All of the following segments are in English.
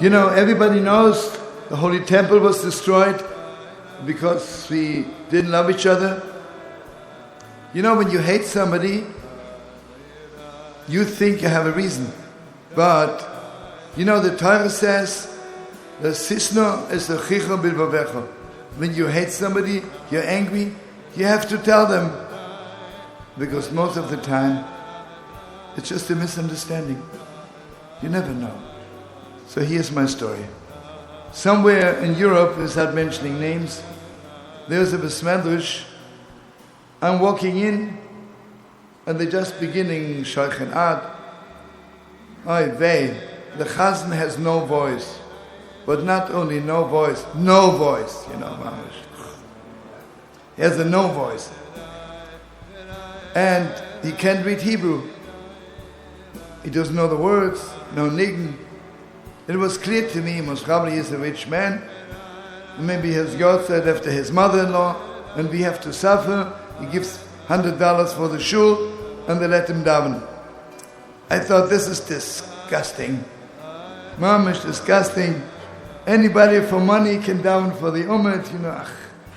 You know, everybody knows the Holy Temple was destroyed because we didn't love each other. You know, when you hate somebody, you think you have a reason. But, you know, the Torah says, the sisno is the chicho bilvavecho. When you hate somebody, you're angry, you have to tell them. Because most of the time, it's just a misunderstanding. You never know. So here's my story. Somewhere in Europe, without mentioning names, there's a besmedrash. I'm walking in, and they're just beginning Shaychen Ad. Oy vey, the Chazan has no voice. But not only no voice, you know, mamash. He has a no voice. And he can't read Hebrew. He doesn't know the words, no Nigun. It was clear to me, most probably he's a rich man. Maybe his God said after his mother-in-law, and we have to suffer. He gives $100 for the shul, and they let him daven. I thought, this is disgusting. Mamish, disgusting. Anybody for money can daven for the ummah, you know,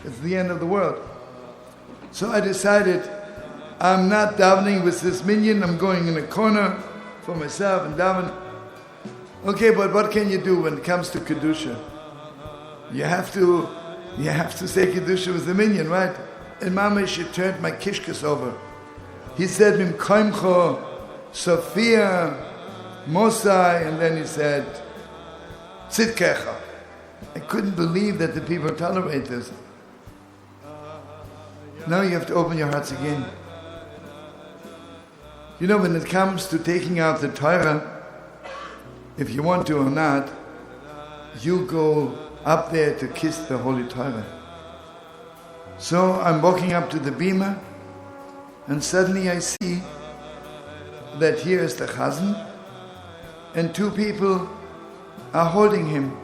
it's the end of the world. So I decided, I'm not davening with this minion, I'm going in a corner for myself and daven. Okay, but what can you do when it comes to Kedusha? You have to say Kedusha with the minion, right? And Mamish, it turned my kishkas over. He said, Mim koimcho, Sophia, Mosai, and then he said, Tzidkecha. I couldn't believe that the people tolerate this. Now you have to open your hearts again. You know, when it comes to taking out the Torah, if you want to or not, you go up there to kiss the Holy Torah. So I'm walking up to the bima, and suddenly I see that here is the Chazan, and two people are holding him.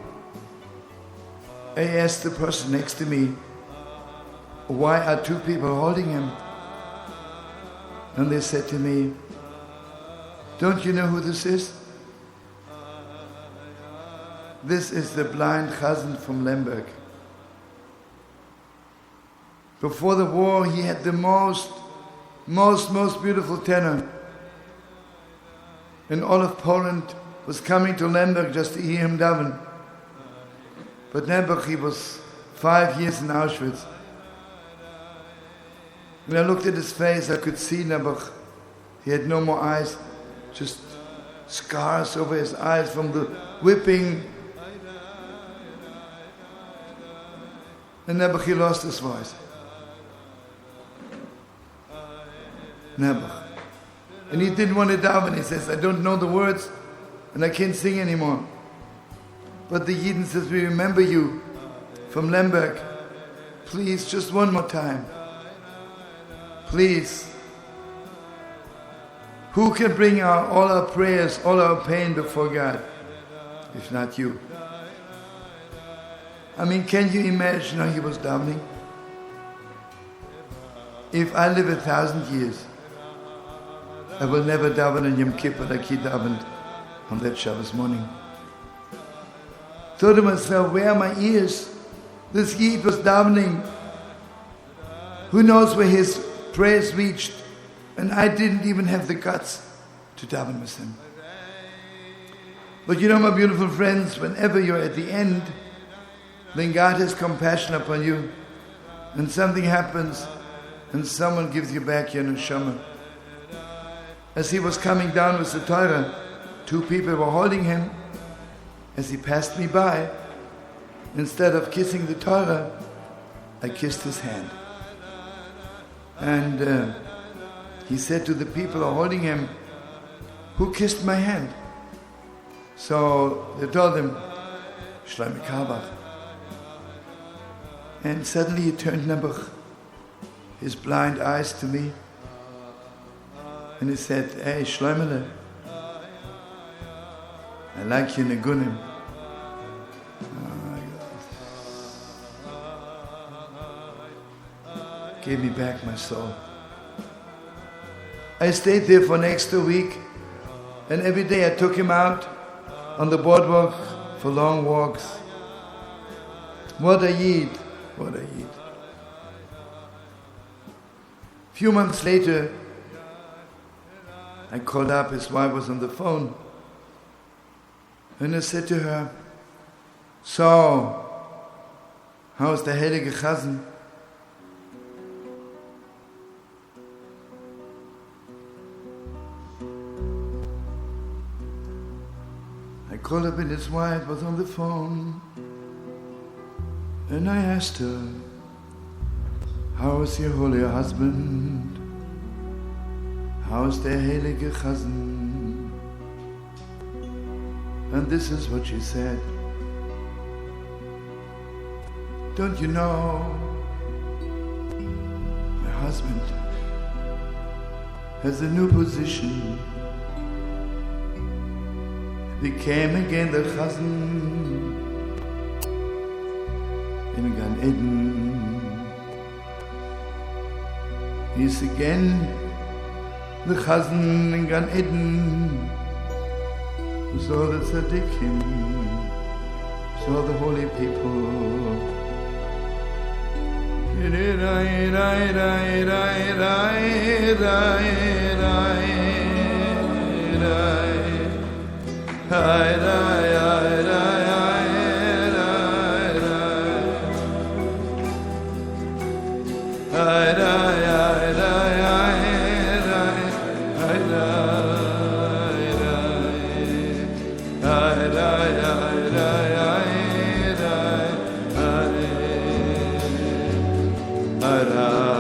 I asked the person next to me, why are two people holding him? And they said to me, don't you know who this is? This is the blind Chazan from Lemberg. Before the war, he had the most beautiful tenor. And all of Poland was coming to Lemberg just to hear him daven. But Lemberg, he was 5 years in Auschwitz. When I looked at his face, I could see Lemberg. He had no more eyes, just scars over his eyes from the whipping. And Nebuch, he lost his voice. Nebuch. And he didn't want to daven. He says, I don't know the words and I can't sing anymore. But the Yidden says, we remember you from Lemberg. Please, just one more time. Please. Who can bring all our prayers, all our pain before God, if not you? I mean, can you imagine how he was davening? If I live 1,000 years, I will never daven on Yom Kippur like he davened on that Shabbos morning. Thought to myself, where are my ears? This Yid was davening. Who knows where his prayers reached? And I didn't even have the guts to daven with him. But you know, my beautiful friends, whenever you're at the end, then God has compassion upon you, and something happens, and someone gives you back your neshama. As he was coming down with the Torah, two people were holding him. As he passed me by, instead of kissing the Torah, I kissed his hand. And he said to the people who are holding him, "Who kissed my hand?" So they told him, "Shlomo Carlebach." And suddenly he turned Nebuch, his blind eyes to me, and he said, "Hey, Shlomo, I like you Nigunim." Gave me back my soul. I stayed there for next week, and every day I took him out on the boardwalk for long walks. What a yid, what a yid. A few months later, I called up, his wife was on the phone, and I said to her, "So, how's the heilige Chazan?" I called up and his wife was on the phone, and I asked her, "How's your holy husband? How's the heilige Chazan?" And this is what she said. "Don't you know, my husband has a new position. Became again the Chazan in Gan Eden. He's again the Chazan in Gan Eden. With all the tzaddikim, with all the holy people." Ra